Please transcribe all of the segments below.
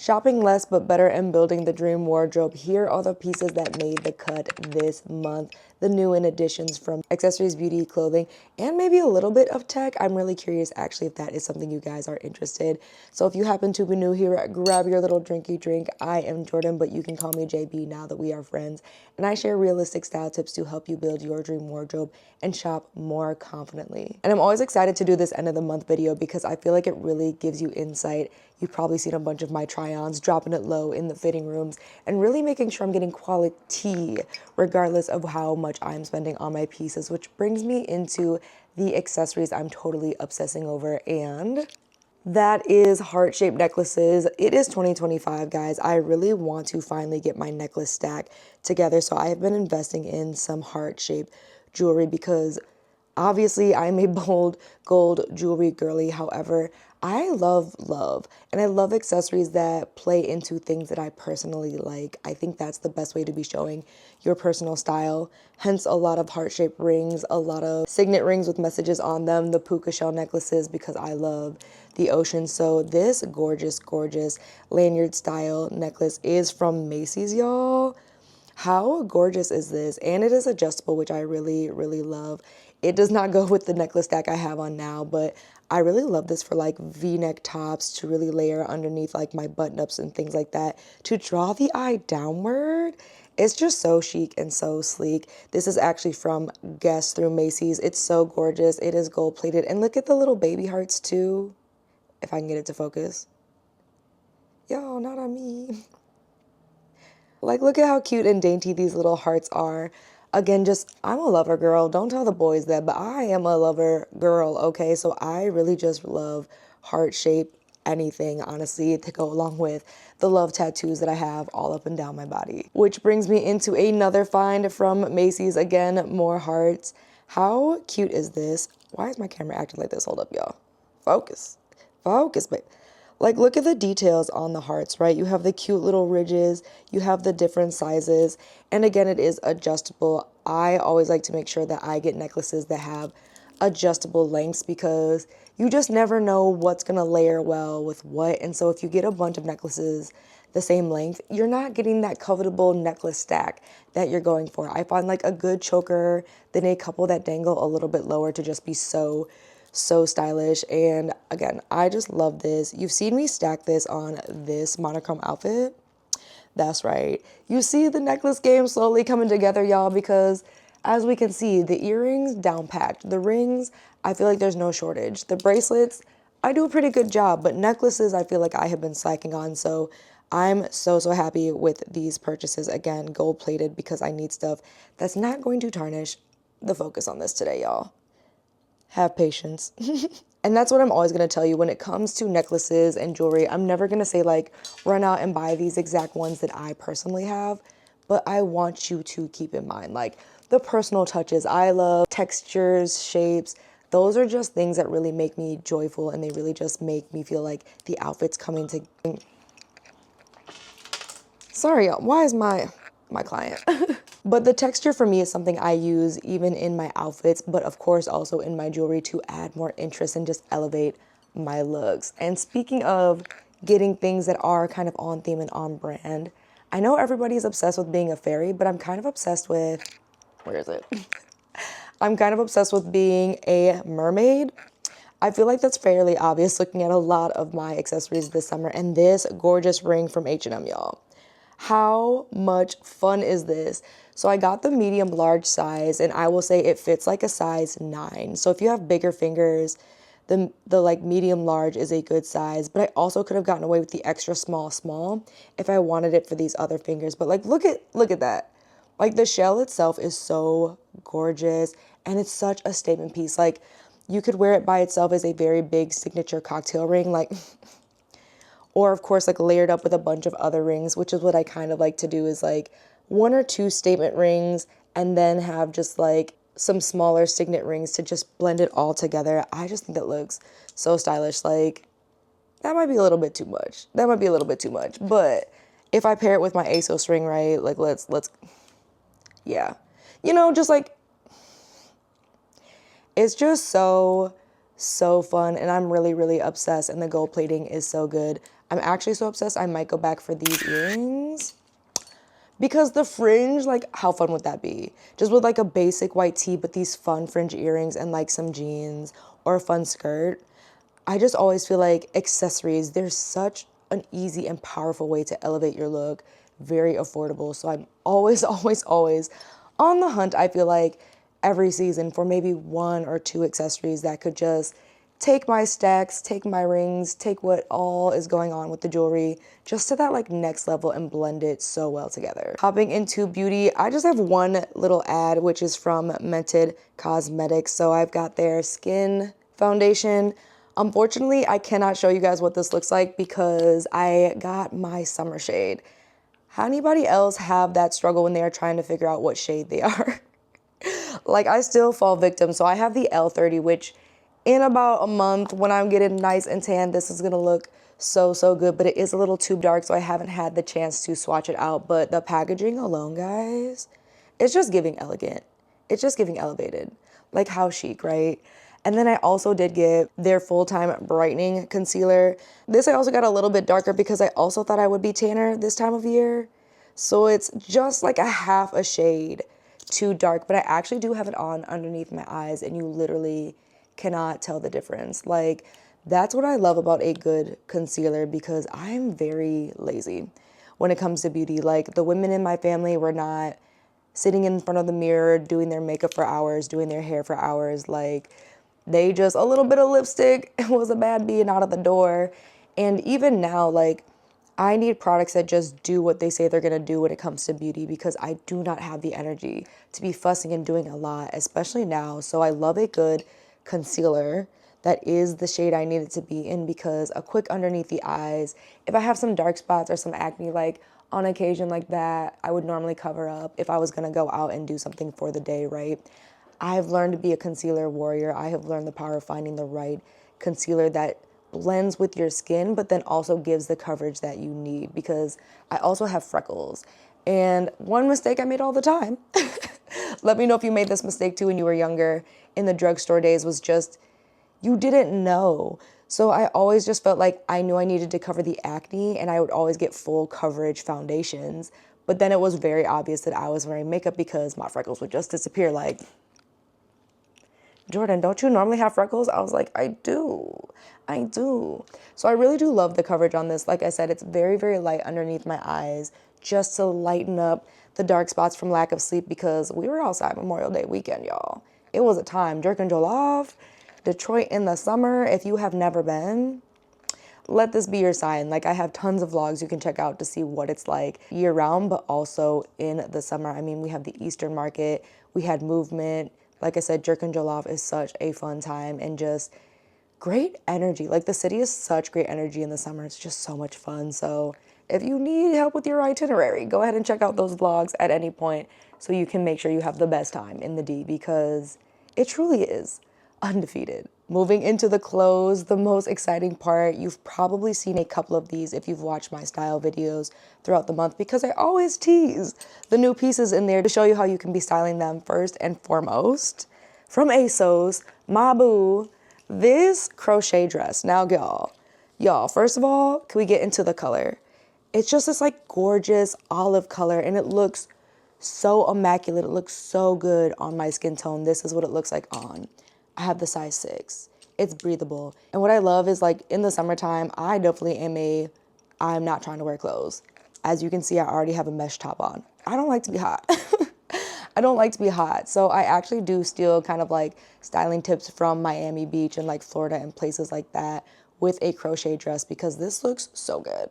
Shopping less but better and building the dream wardrobe. Here are the pieces that made the cut this month. The new in additions from accessories, beauty, clothing, and maybe a little bit of tech. I'm really curious actually if that is something you guys are interested. So if you happen to be new here, grab your little drinky drink. I am Jordan, but you can call me JB now that we are friends. And I share realistic style tips to help you build your dream wardrobe and shop more confidently. And I'm always excited to do this end of the month video because I feel like it really gives you insight. You've probably seen a bunch of my try-ons, dropping it low in the fitting rooms and really making sure I'm getting quality regardless of how much I'm spending on my pieces, which brings me into the accessories I'm totally obsessing over, and that is heart-shaped necklaces. It is 2025, guys. I really want to finally get my necklace stack together, so I have been investing in some heart-shaped jewelry because obviously I'm a bold gold jewelry girly. However, I love, and I love accessories that play into things that I personally like. I think that's the best way to be showing your personal style. Hence a lot of heart-shaped rings, a lot of signet rings with messages on them, the puka shell necklaces because I love the ocean. So this gorgeous, gorgeous lanyard style necklace is from Macy's, y'all. How gorgeous is this? And it is adjustable, which I really, really love. It does not go with the necklace stack I have on now, but I really love this for like V-neck tops to really layer underneath like my button-ups and things like that. To draw the eye downward, it's just so chic and so sleek. This is actually from Guess through Macy's. It's so gorgeous. It is gold-plated. And look at the little baby hearts too, if I can get it to focus. Yo, not on me. Like, look at how cute and dainty these little hearts are. Again, just, I'm a lover girl. Don't tell the boys that, but I am a lover girl, okay? So I really just love heart-shaped anything, honestly, to go along with the love tattoos that I have all up and down my body. Which brings me into another find from Macy's. Again, more hearts. How cute is this? Why is my camera acting like this? Hold up, y'all. Focus. Focus, babe. Like, look at the details on the hearts, right? You have the cute little ridges, you have the different sizes, and again, it is adjustable. I always like to make sure that I get necklaces that have adjustable lengths because you just never know what's gonna layer well with what. And so if you get a bunch of necklaces the same length, you're not getting that covetable necklace stack that you're going for. I find like a good choker, then a couple that dangle a little bit lower to just be so stylish. And again, I just love this. You've seen me stack this on this monochrome outfit. That's right. You see the necklace game slowly coming together, y'all, because as we can see, the earrings down packed. The rings, I feel like there's no shortage. The bracelets, I do a pretty good job, but necklaces, I feel like I have been slacking on. So I'm so happy with these purchases. Again, gold plated because I need stuff that's not going to tarnish the focus on this today, y'all. Have patience. And that's what I'm always going to tell you when it comes to necklaces and jewelry. I'm never going to say like run out and buy these exact ones that I personally have, but I want you to keep in mind like the personal touches. I love textures, shapes. Those are just things that really make me joyful, and they really just make me feel like the outfit's coming to. Sorry, why is my client? But the texture for me is something I use even in my outfits, but of course also in my jewelry to add more interest and just elevate my looks. And speaking of getting things that are kind of on theme and on brand, I know everybody's obsessed with being a fairy, but I'm kind of obsessed with, where is it? I'm kind of obsessed with being a mermaid. I feel like that's fairly obvious looking at a lot of my accessories this summer, and this gorgeous ring from H&M, y'all. How much fun is this? So I got the medium large size, and I will say it fits like a size 9. So if you have bigger fingers, the like medium large is a good size, but I also could have gotten away with the extra small if I wanted it for these other fingers. But like look at that. Like the shell itself is so gorgeous, and it's such a statement piece. Like you could wear it by itself as a very big signature cocktail ring, like or of course like layered up with a bunch of other rings, which is what I kind of like to do, is like 1 or 2 statement rings and then have just like some smaller signet rings to just blend it all together. I just think that looks so stylish. Like that might be a little bit too much. That might be a little bit too much, but if I pair it with my ASOS ring, right, like let's yeah, you know, just like it's just so fun, and I'm really obsessed, and the gold plating is so good. I'm actually so obsessed, I might go back for these earrings. Because the fringe, like, how fun would that be? Just with like a basic white tee, but these fun fringe earrings and like some jeans or a fun skirt. I just always feel like accessories, they're such an easy and powerful way to elevate your look, very affordable. So I'm always, always, always on the hunt, I feel like, every season for maybe 1 or 2 accessories that could just take my stacks, take my rings, take what all is going on with the jewelry, just to that like next level and blend it so well together. Hopping into beauty, I just have one little ad, which is from Mented Cosmetics. So I've got their skin foundation. Unfortunately, I cannot show you guys what this looks like because I got my summer shade. How anybody else have that struggle when they are trying to figure out what shade they are? Like, I still fall victim. So I have the L30, which in about a month, when I'm getting nice and tan, this is gonna look so, so good, but it is a little too dark, so I haven't had the chance to swatch it out. But the packaging alone, guys, it's just giving elegant. It's just giving elevated. Like, how chic, right? And then I also did get their full-time brightening concealer. This I also got a little bit darker because I also thought I would be tanner this time of year. So it's just like a half a shade too dark, but I actually do have it on underneath my eyes and you literally cannot tell the difference. Like, that's what I love about a good concealer because I'm very lazy when it comes to beauty. Like, the women in my family were not sitting in front of the mirror doing their makeup for hours, doing their hair for hours. Like, they just, a little bit of lipstick was a bad being out of the door. And even now, like, I need products that just do what they say they're gonna do when it comes to beauty because I do not have the energy to be fussing and doing a lot, especially now. So I love a good concealer that is the shade I need it to be in because a quick underneath the eyes, if I have some dark spots or some acne, like on occasion like that, I would normally cover up if I was gonna go out and do something for the day, right? I've learned to be a concealer warrior. I have learned the power of finding the right concealer that blends with your skin, but then also gives the coverage that you need because I also have freckles. And one mistake I made all the time, let me know if you made this mistake too when you were younger, in the drugstore days, was just, you didn't know. So I always just felt like I knew I needed to cover the acne and I would always get full coverage foundations. But then it was very obvious that I was wearing makeup because my freckles would just disappear. Like, Jordan, don't you normally have freckles? I was like, I do. So I really do love the coverage on this. Like I said, it's very, very light underneath my eyes just to lighten up the dark spots from lack of sleep because we were outside Memorial Day weekend, y'all. It was a time. Jerk and Jollof, Detroit in the summer. If you have never been, let this be your sign. Like, I have tons of vlogs you can check out to see what it's like year round, but also in the summer. I mean, we have the Eastern Market, we had movement. Like I said, Jerk and Jollof is such a fun time and just great energy. Like, the city is such great energy in the summer. It's just so much fun. So if you need help with your itinerary, go ahead and check out those vlogs at any point so you can make sure you have the best time in the D because it truly is undefeated. Moving into the clothes, the most exciting part, you've probably seen a couple of these if you've watched my style videos throughout the month because I always tease the new pieces in there to show you how you can be styling them first and foremost. From ASOS, my boo, this crochet dress. Now, y'all, first of all, can we get into the color? It's just this like gorgeous olive color and it looks so immaculate. It looks so good on my skin tone. This is what it looks like on. I have the size 6. It's breathable. And what I love is, like, in the summertime, I definitely am I'm not trying to wear clothes. As you can see, I already have a mesh top on. I don't like to be hot. I don't like to be hot. So I actually do steal kind of like styling tips from Miami Beach and like Florida and places like that with a crochet dress because this looks so good.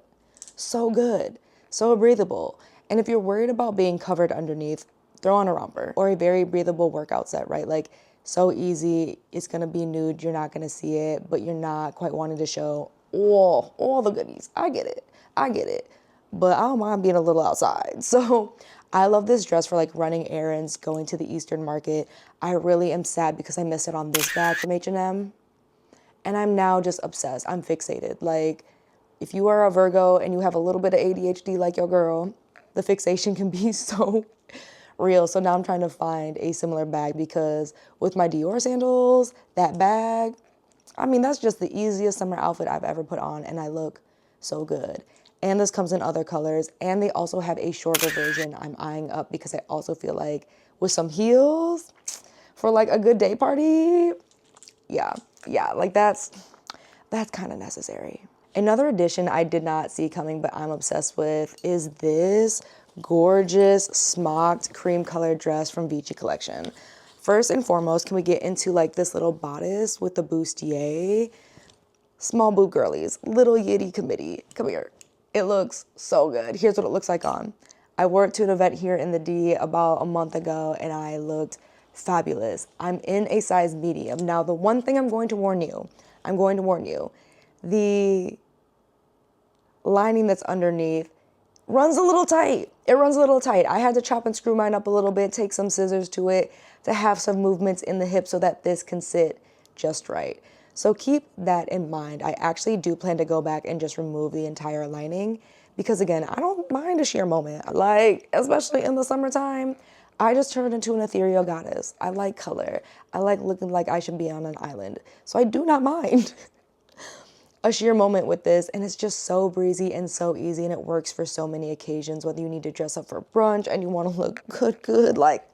So good. So breathable. And if you're worried about being covered underneath, throw on a romper or a very breathable workout set, right? Like, so easy. It's going to be nude. You're not going to see it, but you're not quite wanting to show all the goodies. I get it. But I don't mind being a little outside. So I love this dress for like running errands, going to the Eastern Market. I really am sad because I missed it on this bag from H&M. And I'm now just obsessed. I'm fixated. Like, if you are a Virgo and you have a little bit of ADHD like your girl, the fixation can be so real. So now I'm trying to find a similar bag because with my Dior sandals, that bag, I mean, that's just the easiest summer outfit I've ever put on and I look so good. And this comes in other colors, and they also have a shorter version I'm eyeing up because I also feel like with some heels for like a good day party, yeah, like that's kind of necessary. Another addition I did not see coming but I'm obsessed with is this gorgeous smocked cream colored dress from Vici collection. First and foremost, can we get into like this little bodice with the bustier? Small boob girlies, little yitty committee, come here. It looks so good. Here's what it looks like on. I wore it to an event here in the D about a month ago and I looked fabulous. I'm in a size medium. Now, the one thing I'm going to warn you, the lining that's underneath runs a little tight. It runs a little tight. I had to chop and screw mine up a little bit, take some scissors to it to have some movements in the hip so that this can sit just right. So keep that in mind. I actually do plan to go back and just remove the entire lining because again, I don't mind a sheer moment. Like, especially in the summertime, I just turned into an ethereal goddess. I like color. I like looking like I should be on an island. So I do not mind a sheer moment with this, and it's just so breezy and so easy, and it works for so many occasions, whether you need to dress up for brunch and you want to look good, like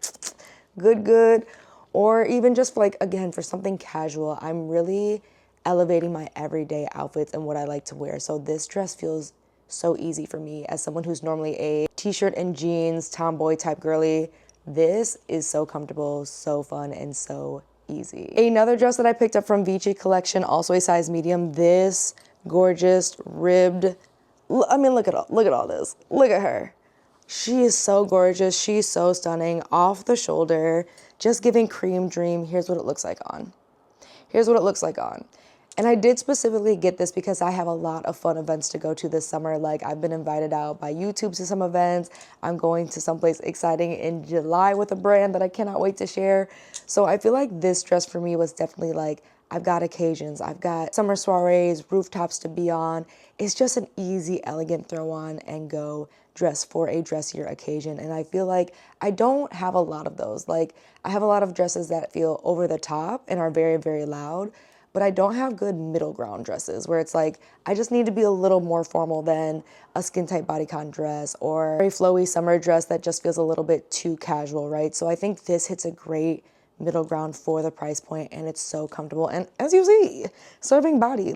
good, or even just like, again, for something casual. I'm really elevating my everyday outfits and what I like to wear. So this dress feels so easy for me as someone who's normally a t-shirt and jeans tomboy type girly. This is so comfortable, so fun, and so easy. Another dress that I picked up from Vici collection, also a size medium, this gorgeous ribbed, I mean, look at all this. Look at her. She is so gorgeous. She's so stunning. Off the shoulder, just giving cream dream. Here's what it looks like on. And I did specifically get this because I have a lot of fun events to go to this summer. Like, I've been invited out by YouTube to some events. I'm going to someplace exciting in July with a brand that I cannot wait to share. So I feel like this dress for me was definitely like, I've got occasions, I've got summer soirees, rooftops to be on. It's just an easy, elegant throw on and go dress for a dressier occasion. And I feel like I don't have a lot of those. Like, I have a lot of dresses that feel over the top and are very, very loud, but I don't have good middle ground dresses where it's like, I just need to be a little more formal than a skin tight bodycon dress or a flowy summer dress that just feels a little bit too casual, right? So I think this hits a great middle ground for the price point, and it's so comfortable. And as you see, serving body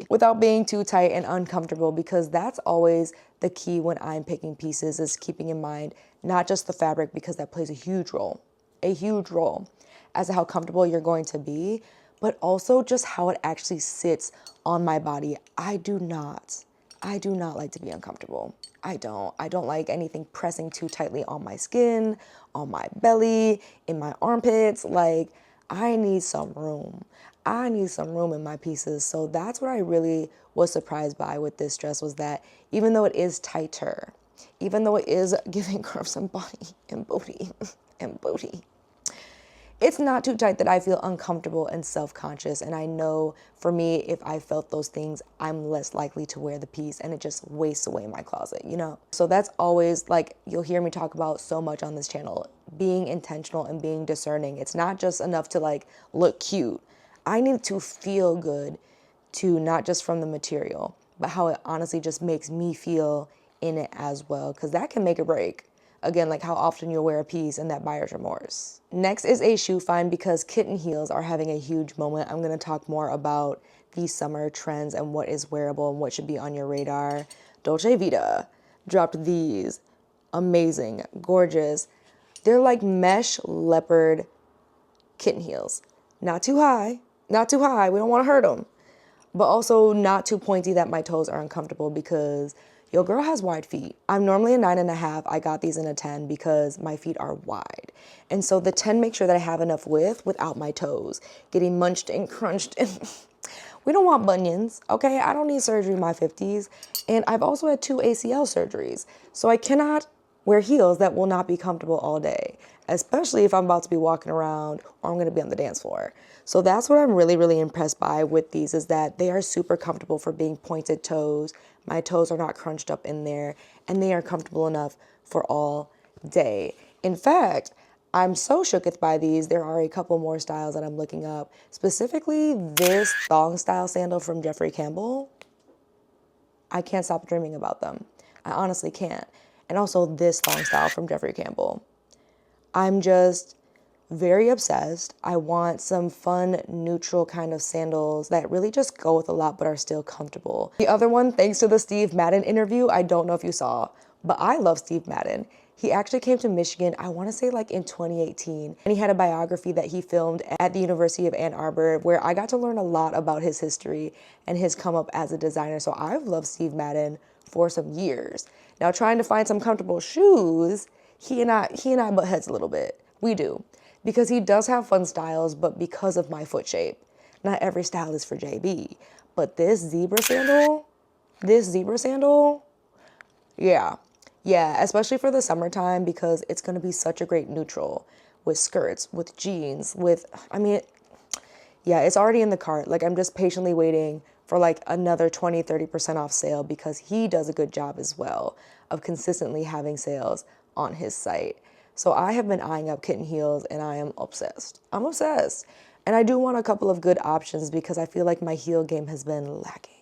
without being too tight and uncomfortable, because that's always the key when I'm picking pieces, is keeping in mind not just the fabric, because that plays a huge role as to how comfortable you're going to be, but also just how it actually sits on my body. I do not like to be uncomfortable. I don't like anything pressing too tightly on my skin, on my belly, in my armpits. Like, I need some room. In my pieces. So that's what I really was surprised by with this dress, was that even though it is tighter, even though it is giving curves and body and booty and booty, it's not too tight that I feel uncomfortable and self-conscious. And I know for me, if I felt those things, I'm less likely to wear the piece and it just wastes away in my closet, you know? So that's always, like, you'll hear me talk about so much on this channel, being intentional and being discerning. It's not just enough to like look cute. I need to feel good too, not just from the material, but how it honestly just makes me feel in it as well, because that can make or break. Again, like how often you'll wear a piece and that buyer's remorse. Next is a shoe find, because kitten heels are having a huge moment. I'm gonna talk more about these summer trends and what is wearable and what should be on your radar. Dolce Vita dropped these amazing, gorgeous. They're like mesh leopard kitten heels. Not too high, we don't wanna hurt them, but also not too pointy that my toes are uncomfortable, because your girl has wide feet. I'm normally a 9.5. I got these in a 10 because my feet are wide. And so the 10 makes sure that I have enough width without my toes getting munched and crunched. And we don't want bunions, okay? I don't need surgery in my 50s. And I've also had 2 ACL surgeries. So I cannot wear heels that will not be comfortable all day, especially if I'm about to be walking around or I'm gonna be on the dance floor. So that's what I'm really, really impressed by with these, is that they are super comfortable for being pointed toes. My toes are not crunched up in there, and they are comfortable enough for all day. In fact, I'm so shooketh by these. There are a couple more styles that I'm looking up, specifically this thong style sandal from Jeffrey Campbell. I can't stop dreaming about them. I honestly can't. And also this thong style from Jeffrey Campbell. I'm just very obsessed. I want some fun, neutral kind of sandals that really just go with a lot but are still comfortable. The other one, thanks to the Steve Madden interview, I don't know if you saw, but I love Steve Madden. He actually came to Michigan, I want to say like in 2018, and he had a biography that he filmed at the University of Ann Arbor where I got to learn a lot about his history and his come up as a designer. So I've loved Steve Madden for some years. Now trying to find some comfortable shoes, he and I butt heads a little bit. We do. Because he does have fun styles, but because of my foot shape. Not every style is for JB. But this zebra sandal, yeah. Yeah, especially for the summertime because it's gonna be such a great neutral with skirts, with jeans, yeah, it's already in the cart. Like I'm just patiently waiting for like another 20, 30% off sale because he does a good job as well of consistently having sales on his site. So I have been eyeing up kitten heels and I am obsessed. I'm obsessed. And I do want a couple of good options because I feel like my heel game has been lacking.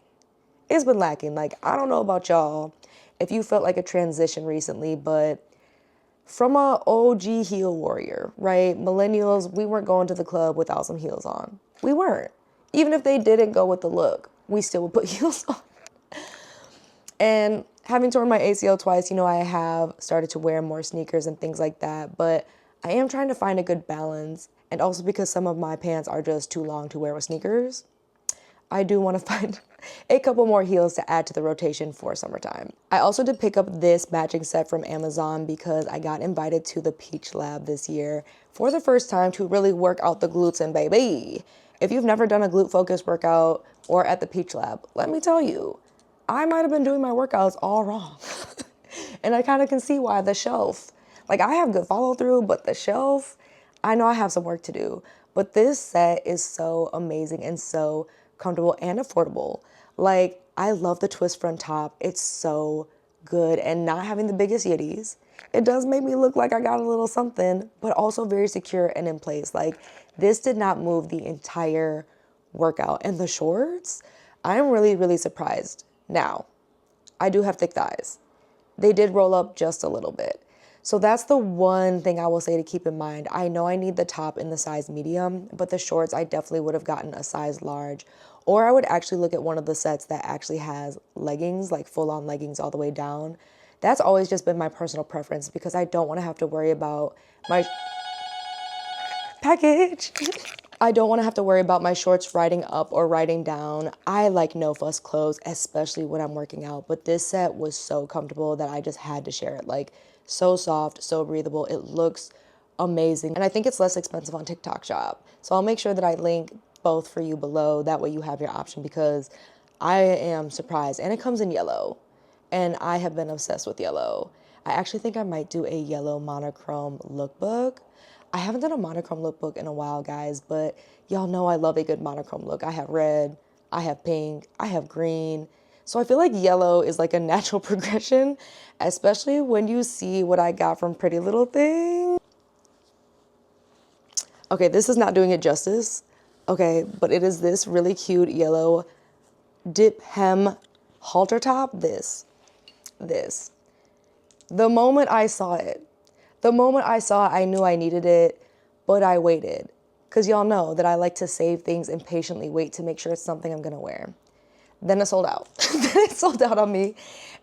It's been lacking. Like, I don't know about y'all if you felt like a transition recently, but from a OG heel warrior, right? Millennials, we weren't going to the club without some heels on. We weren't. Even if they didn't go with the look, we still would put heels on. And having torn my ACL twice, I have started to wear more sneakers and things like that, but I am trying to find a good balance. And also because some of my pants are just too long to wear with sneakers, I do want to find a couple more heels to add to the rotation for summertime. I also did pick up this matching set from Amazon because I got invited to the Peach Lab this year for the first time to really work out the glutes, and baby, if you've never done a glute focused workout or at the Peach Lab, let me tell you, I might have been doing my workouts all wrong. And I kind of can see why the shelf, like I have good follow through, but the shelf, I know I have some work to do. But this set is so amazing and so comfortable and affordable. Like I love the twist front top. It's so good, and not having the biggest yitties. It does make me look like I got a little something, but also very secure and in place. Like this did not move the entire workout. And the shorts, I'm really, really surprised. Now, I do have thick thighs. They did roll up just a little bit. So that's the one thing I will say to keep in mind. I know I need the top in the size medium, but the shorts I definitely would have gotten a size large. Or I would actually look at one of the sets that actually has leggings, like full-on leggings all the way down. That's always just been my personal preference because I don't want to have to worry about my package. I don't want to have to worry about my shorts riding up or riding down. I like no fuss clothes, especially when I'm working out, but this set was so comfortable that I just had to share it. Like so soft, so breathable. It looks amazing. And I think it's less expensive on TikTok Shop. So I'll make sure that I link both for you below. That way you have your option because I am surprised. And it comes in yellow. And I have been obsessed with yellow. I actually think I might do a yellow monochrome lookbook. I haven't done a monochrome lookbook in a while, guys, but y'all know I love a good monochrome look. I have red, I have pink, I have green. So I feel like yellow is like a natural progression, especially when you see what I got from Pretty Little Thing. Okay, this is not doing it justice. Okay, but it is this really cute yellow dip hem halter top. This. The moment I saw it, I knew I needed it, but I waited. Because y'all know that I like to save things and patiently wait to make sure it's something I'm going to wear. Then it sold out. Then it sold out on me.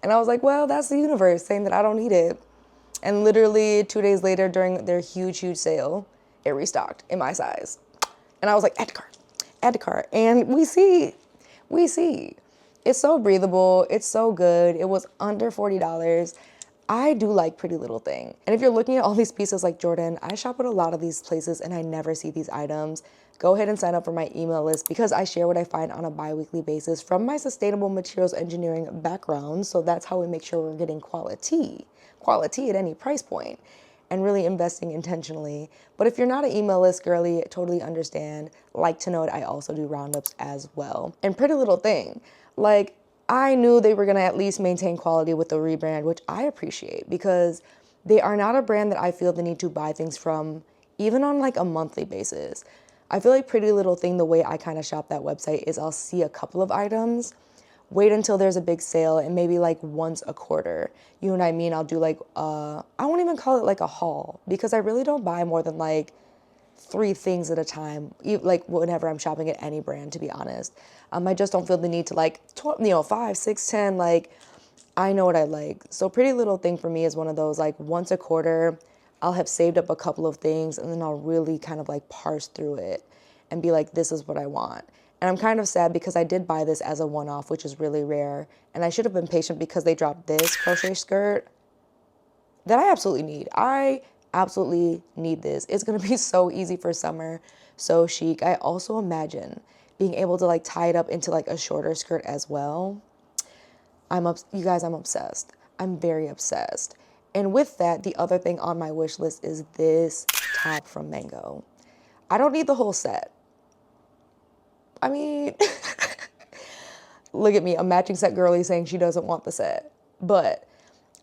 And I was like, well, that's the universe saying that I don't need it. And literally 2 days later during their huge, huge sale, it restocked in my size. And I was like, add to cart. And we see. It's so breathable. It's so good. It was under $40. I do like Pretty Little Thing. And if you're looking at all these pieces like Jordan, I shop at a lot of these places and I never see these items. Go ahead and sign up for my email list because I share what I find on a bi-weekly basis from my sustainable materials engineering background. So that's how we make sure we're getting quality at any price point and really investing intentionally. But if you're not an email list girly, totally understand. Like to note, I also do roundups as well. And Pretty Little Thing, like, I knew they were gonna at least maintain quality with the rebrand, which I appreciate because they are not a brand that I feel the need to buy things from, even on like a monthly basis. I feel like Pretty Little Thing, the way I kind of shop that website is I'll see a couple of items, wait until there's a big sale and maybe like once a quarter. You know what I mean? I'll do like, I won't even call it like a haul because I really don't buy more than like 3 things at a time, like whenever I'm shopping at any brand, to be honest. I just don't feel the need to like, 5, 6, 10, like, I know what I like. So Pretty Little Thing for me is one of those, like, once a quarter, I'll have saved up a couple of things and then I'll really kind of like parse through it and be like, this is what I want. And I'm kind of sad because I did buy this as a one-off, which is really rare. And I should have been patient because they dropped this crochet skirt that I absolutely need. I absolutely need this. It's gonna be so easy for summer, so chic. I also imagine being able to like tie it up into like a shorter skirt as well. You guys, I'm obsessed. I'm very obsessed. And with that, the other thing on my wish list is this top from Mango. I don't need the whole set. I mean, look at me, a matching set girly saying she doesn't want the set. But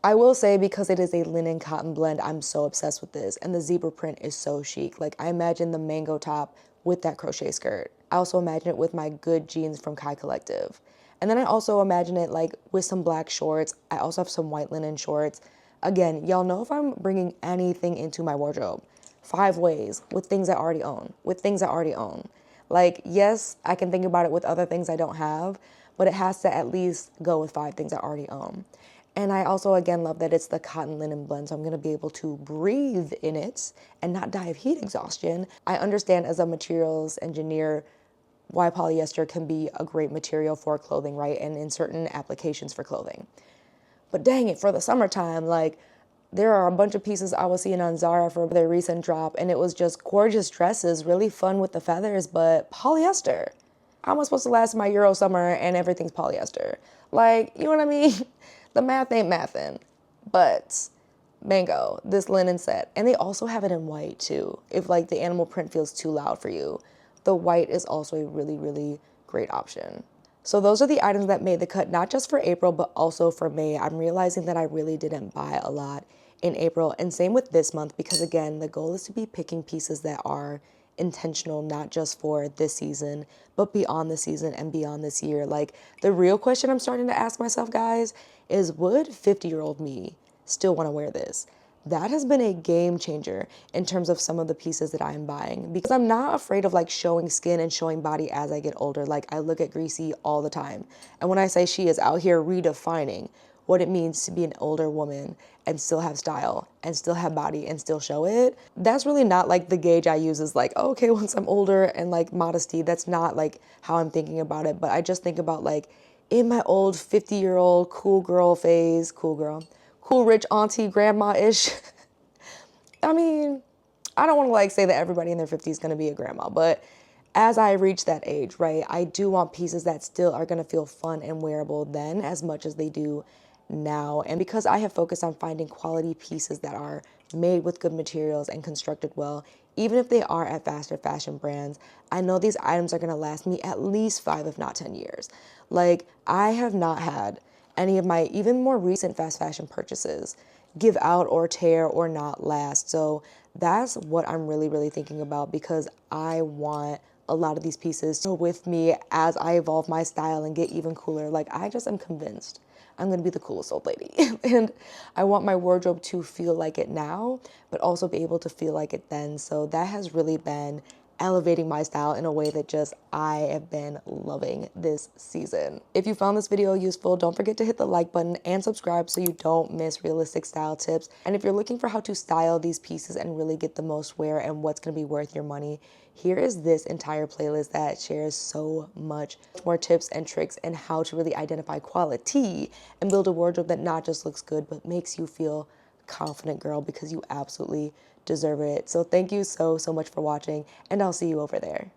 I will say, because it is a linen cotton blend, I'm so obsessed with this. And the zebra print is so chic. Like, I imagine the mango top with that crochet skirt. I also imagine it with my good jeans from Kai Collective. And then I also imagine it like with some black shorts. I also have some white linen shorts. Again, y'all know if I'm bringing anything into my wardrobe, 5 ways with things I already own, Like, yes, I can think about it with other things I don't have, but it has to at least go with 5 things I already own. And I also, again, love that it's the cotton linen blend, so I'm gonna be able to breathe in it and not die of heat exhaustion. I understand as a materials engineer why polyester can be a great material for clothing, right? And in certain applications for clothing. But dang it, for the summertime, like, there are a bunch of pieces I was seeing on Zara for their recent drop, and it was just gorgeous dresses, really fun with the feathers, but polyester. How am I supposed to last my Euro summer and everything's polyester? Like, you know what I mean? The math ain't mathin'. But Mango, this linen set, and they also have it in white too, if like the animal print feels too loud for you. The white is also a really, really great option. So those are the items that made the cut, not just for April, but also for May. I'm realizing that I really didn't buy a lot in April, and same with this month, because again, the goal is to be picking pieces that are intentional, not just for this season, but beyond the season and beyond this year. Like, the real question I'm starting to ask myself, guys, is would 50-year-old me still want to wear this? That has been a game changer in terms of some of the pieces that I'm buying, because I'm not afraid of like showing skin and showing body as I get older. Like, I look at Greasy all the time. And when I say she is out here redefining what it means to be an older woman and still have style and still have body and still show it, that's really not like the gauge I use is like, oh, okay, once I'm older and like modesty. That's not like how I'm thinking about it. But I just think about like in my old 50-year-old cool girl phase, cool rich auntie grandma-ish. I mean, I don't want to like say that everybody in their 50s is going to be a grandma, but as I reach that age, right, I do want pieces that still are going to feel fun and wearable then as much as they do now. And because I have focused on finding quality pieces that are made with good materials and constructed well, even if they are at faster fashion brands, I know these items are going to last me at least 5, if not 10 years. Like, I have not had any of my even more recent fast fashion purchases give out or tear or not last. So that's what I'm really, really thinking about, because I want a lot of these pieces to go with me as I evolve my style and get even cooler. Like, I just am convinced I'm gonna be the coolest old lady. And I want my wardrobe to feel like it now, but also be able to feel like it then. So that has really been elevating my style in a way that just I have been loving this season. If you found this video useful, don't forget to hit the like button and subscribe so you don't miss realistic style tips. And if you're looking for how to style these pieces and really get the most wear and what's gonna be worth your money, here is this entire playlist that shares so much more tips and tricks and how to really identify quality and build a wardrobe that not just looks good, but makes you feel confident, girl, because you absolutely deserve it. So thank you so much for watching, and I'll see you over there.